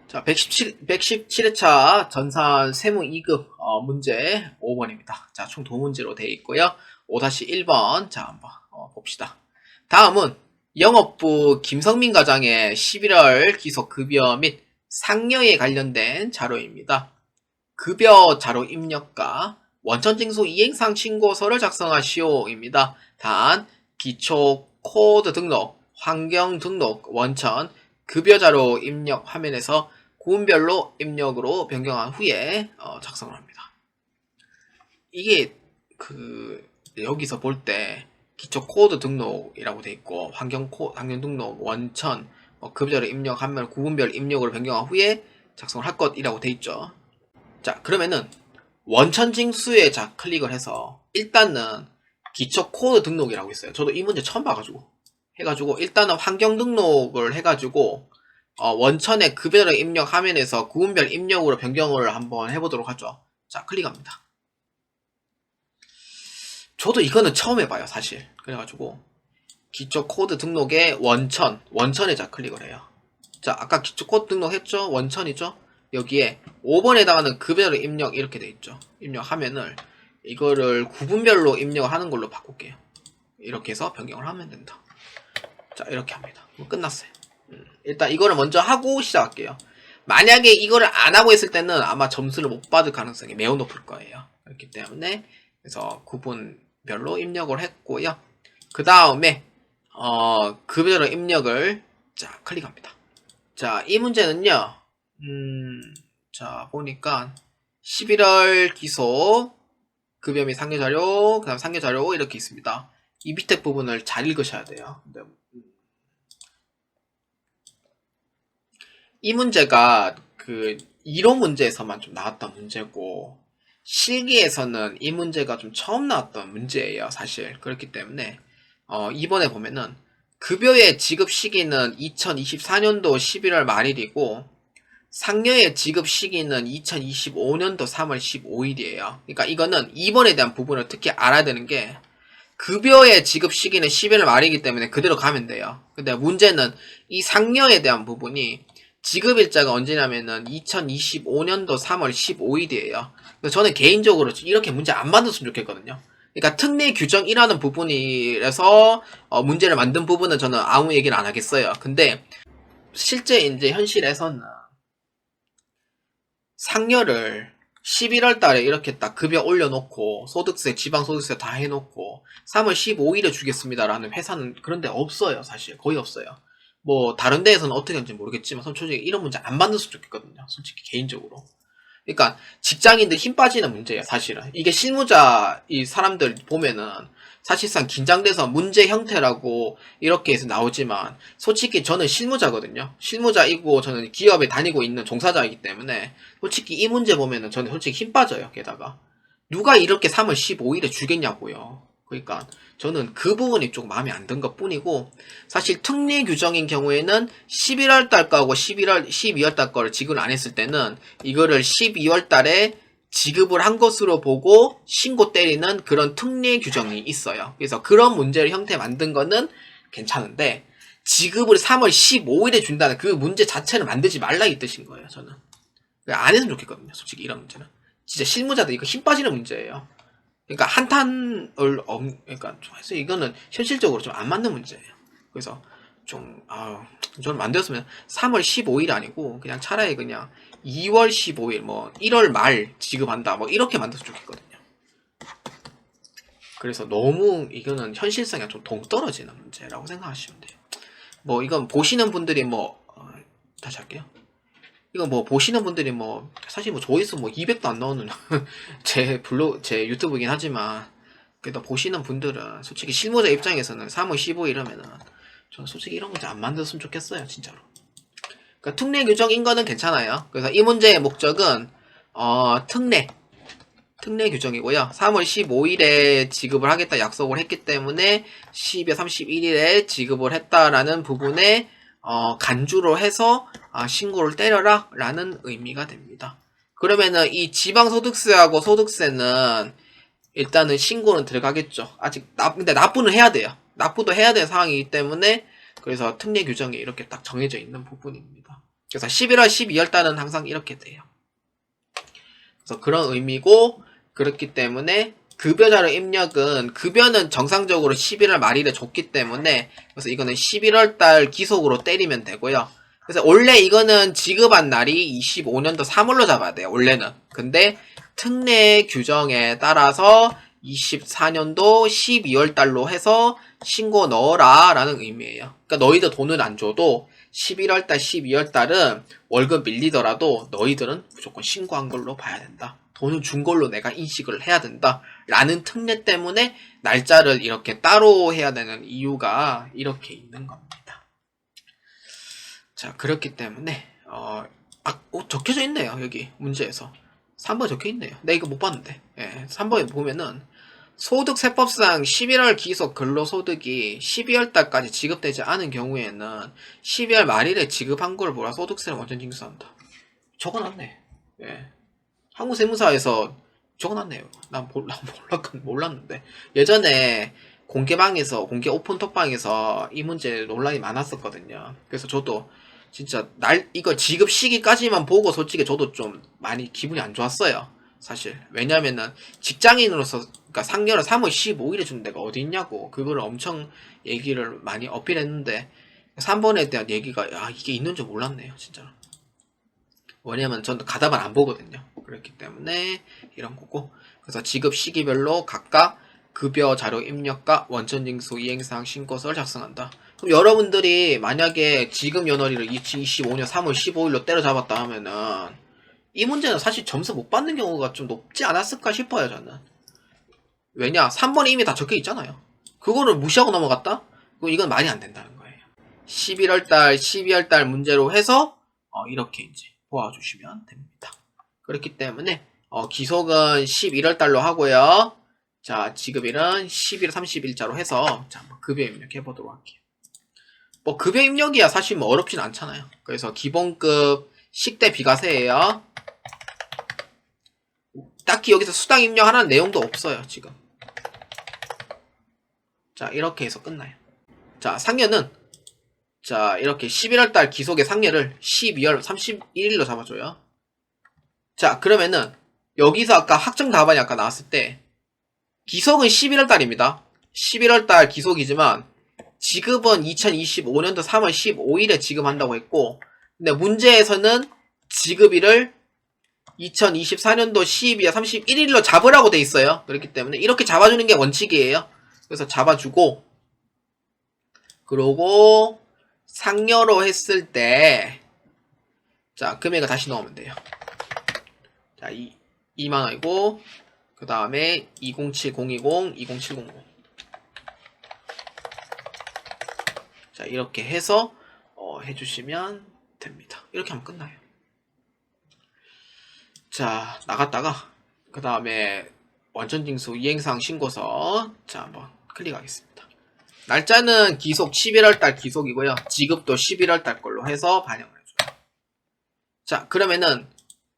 자, 117회차 전산 세무 2급 문제 5번입니다. 자, 총 2문제로 되어 있고요. 5-1번 자, 한번 봅시다. 다음은 영업부 김성민 과장의 11월 기속 급여 및 상여에 관련된 자료입니다. 급여 자료 입력과 원천징수 이행상 신고서를 작성하시오입니다. 단, 기초 코드 등록, 환경 등록, 원천, 급여 자료 입력 화면에서 구분별로 입력으로 변경한 후에 작성을 합니다. 이게 여기서 볼 때 기초 코드 등록이라고 돼 있고 환경 등록, 원천, 급여 자료 입력 화면 구분별 입력으로 변경한 후에 작성을 할 것이라고 돼 있죠. 자, 그러면은 원천 징수에 클릭을 해서 일단은 기초 코드 등록이라고 있어요. 저도 이 문제 처음 봐가지고 일단은 환경 등록을 해가지고 원천의 급여를 입력 화면에서 구분별 입력으로 변경을 한번 해보도록 하죠. 자, 클릭합니다. 저도 이거는 처음 해봐요, 사실. 그래가지고 기초 코드 등록에 원천에 클릭을 해요. 자, 아까 기초 코드 등록했죠? 원천이죠? 여기에 5번에 해당하는 급여를 입력 이렇게 돼 있죠. 입력하면은 이거를 구분별로 입력을 하는 걸로 바꿀게요. 이렇게 해서 변경을 하면 된다. 자, 이렇게 합니다. 끝났어요. 일단 이거를 먼저 하고 시작할게요. 만약에 이거를 안 하고 했을 때는 아마 점수를 못 받을 가능성이 매우 높을 거예요. 그렇기 때문에 그래서 구분별로 입력을 했고요. 그 다음에 급여로 입력을 클릭합니다. 자, 이 문제는요. 자, 보니까 11월 기소 급여 및 상여 자료, 그 다음 상여 자료 이렇게 있습니다. 이 밑에 부분을 잘 읽으셔야 돼요. 이 문제가 이론 문제에서만 좀 나왔던 문제고 실기에서는 이 문제가 좀 처음 나왔던 문제예요, 사실. 그렇기 때문에 이번에 보면은 급여의 지급 시기는 2024년도 11월 말일이고 상여의 지급 시기는 2025년도 3월 15일이에요. 그러니까 이거는 2번에 대한 부분을 특히 알아야 되는 게 급여의 지급 시기는 11월 말이기 때문에 그대로 가면 돼요. 근데 문제는 이 상여에 대한 부분이 지급일자가 언제냐면은 2025년도 3월 15일이에요. 그래서 저는 개인적으로 이렇게 문제 안 만들었으면 좋겠거든요. 그러니까 특례 규정이라는 부분이라서 문제를 만든 부분은 저는 아무 얘기를 안 하겠어요. 근데 실제 이제 현실에서는 상여를 11월 달에 이렇게 딱 급여 올려놓고 소득세, 지방소득세 다 해놓고 3월 15일에 주겠습니다라는 회사는 그런 데 없어요. 사실 거의 없어요. 뭐 다른 데에서는 어떻게 하는지 모르겠지만 솔직히 이런 문제 안 만들었으면 좋겠거든요. 솔직히 개인적으로. 그러니까 직장인들 힘 빠지는 문제예요. 사실은. 이게 실무자 이 사람들 보면은 사실상 긴장돼서 문제 형태라고 이렇게 해서 나오지만 솔직히 저는 실무자거든요. 실무자이고 저는 기업에 다니고 있는 종사자이기 때문에 솔직히 이 문제 보면은 저는 솔직히 힘 빠져요. 게다가 누가 이렇게 3월 15일에 주겠냐고요. 그러니까 저는 그 부분이 좀 마음에 안 든 것 뿐이고 사실 특례 규정인 경우에는 11월 달 거하고 12월 달 거를 지급을 안 했을 때는 이거를 12월 달에 지급을 한 것으로 보고 신고 때리는 그런 특례 규정이 있어요. 그래서 그런 문제를 형태 만든 거는 괜찮은데 지급을 3월 15일에 준다는 그 문제 자체를 만들지 말라 이 뜻인 거예요. 저는 안 했으면 좋겠거든요. 솔직히 이런 문제는 진짜 실무자들 이거 힘 빠지는 문제예요. 그러니까 한탄을 그러니까 해서 이거는 현실적으로 좀 안 맞는 문제예요. 그래서 저는 만들었으면 3월 15일 아니고 그냥 차라리 그냥 2월 15일 뭐 1월 말 지급한다 뭐 이렇게 만들었으면 좋겠거든요. 그래서 너무 이거는 현실성이 좀 동떨어지는 문제라고 생각하시면 돼요. 뭐 이건 보시는 분들이 다시 할게요. 이거 보시는 분들이 사실 조회수 200도 안 나오는 제 유튜브이긴 하지만 그래도 보시는 분들은 솔직히 실무자 입장에서는 3월 15일 이러면은 저는 솔직히 이런 문제 안 만들었으면 좋겠어요, 진짜로. 그러니까 특례 규정인 거는 괜찮아요. 그래서 이 문제의 목적은 특례 규정이고요. 3월 15일에 지급을 하겠다 약속을 했기 때문에 12월 31일에 지급을 했다라는 부분에 간주로 해서 신고를 때려라 라는 의미가 됩니다. 그러면은 이 지방소득세하고 소득세는 일단은 신고는 들어가겠죠. 아직 근데 납부는 해야 돼요. 납부도 해야 되는 상황이기 때문에 그래서 특례 규정이 이렇게 딱 정해져 있는 부분입니다. 그래서 11월, 12월 달은 항상 이렇게 돼요. 그래서 그런 의미고, 그렇기 때문에 급여자료 입력은 급여는 정상적으로 11월 말일에 줬기 때문에 그래서 이거는 11월 달 기속으로 때리면 되고요. 그래서 원래 이거는 지급한 날이 25년도 3월로 잡아야 돼요. 원래는. 근데 특례 규정에 따라서 24년도 12월 달로 해서 신고 넣어라 라는 의미예요. 그러니까 너희들 돈을 안 줘도 11월 달, 12월 달은 월급 밀리더라도 너희들은 무조건 신고한 걸로 봐야 된다. 돈을 준 걸로 내가 인식을 해야 된다. 라는 특례 때문에 날짜를 이렇게 따로 해야 되는 이유가 이렇게 있는 겁니다. 자, 그렇기 때문에 적혀져 있네요. 여기 문제에서 3번 적혀 있네요. 내가 이거 못 봤는데. 예, 3번에 보면은 소득세법상 11월 기속 근로소득이 12월 달까지 지급되지 않은 경우에는 12월 말일에 지급한 걸 보라 소득세를 완전 징수한다. 적어놨네. 예. 한국세무사에서 적어놨네요. 난 몰랐는데. 예전에 공개방에서, 공개 오픈톡방에서 이 문제 논란이 많았었거든요. 그래서 저도 진짜 이거 지급 시기까지만 보고 솔직히 저도 좀 많이 기분이 안 좋았어요. 사실. 왜냐면은 직장인으로서, 그러니까 상여를 3월 15일에 준 데가 어디 있냐고. 그거를 엄청 얘기를 많이 어필했는데, 3번에 대한 얘기가, 이게 있는 줄 몰랐네요. 진짜로. 왜냐면 저는 가다만 안 보거든요. 그렇기 때문에 이런 거고. 그래서 지급 시기별로 각각 급여 자료 입력과 원천징수 이행사항 신고서를 작성한다. 그럼 여러분들이 만약에 지급 연월일을 2025년 3월 15일로 때려잡았다 하면은 이 문제는 사실 점수 못 받는 경우가 좀 높지 않았을까 싶어요, 저는. 왜냐? 3번에 이미 다 적혀 있잖아요. 그거를 무시하고 넘어갔다? 이건 말이 안 된다는 거예요. 11월달, 12월달 문제로 해서 이렇게 이제 도와주시면 됩니다. 그렇기 때문에 기속은 11월달로 하고요. 자, 지급일은 11월 30일자로 해서 자, 급여 입력해 보도록 할게요. 뭐 급여 입력이야 사실 뭐 어렵진 않잖아요. 그래서 기본급 식대 비과세예요. 딱히 여기서 수당 입력하는 내용도 없어요, 지금. 자, 이렇게 해서 끝나요. 자, 상여는 자, 이렇게 11월달 기속의 상여를 12월 31일로 잡아줘요. 자, 그러면은 여기서 아까 확정 답안이 아까 나왔을 때 기속은 11월달입니다. 11월달 기속이지만 지급은 2025년도 3월 15일에 지급한다고 했고, 근데 문제에서는 지급일을 2024년도 12월 31일로 잡으라고 돼 있어요. 그렇기 때문에 이렇게 잡아주는 게 원칙이에요. 그래서 잡아주고, 그러고 상여로 했을 때, 자, 금액을 다시 넣으면 돼요. 자, 2만원이고, 그 다음에 207020, 20700. 자, 이렇게 해서, 해주시면 됩니다. 이렇게 하면 끝나요. 자, 나갔다가, 그 다음에 원천징수 이행사항 신고서, 자, 한번 클릭하겠습니다. 날짜는 기속 11월달 기속이고요. 지급도 11월달 걸로 해서 반영을 해줘요. 자, 그러면은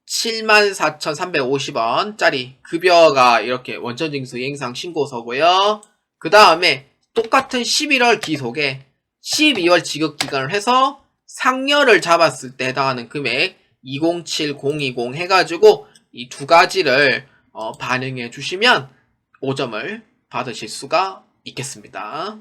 74,350원짜리 급여가 이렇게 원천징수 이행사항 신고서고요. 그 다음에 똑같은 11월 기속에 12월 지급기간을 해서 상여를 잡았을 때 해당하는 금액 207020 해가지고 이 두 가지를 반영해 주시면 5점을 받으실 수가 있겠습니다.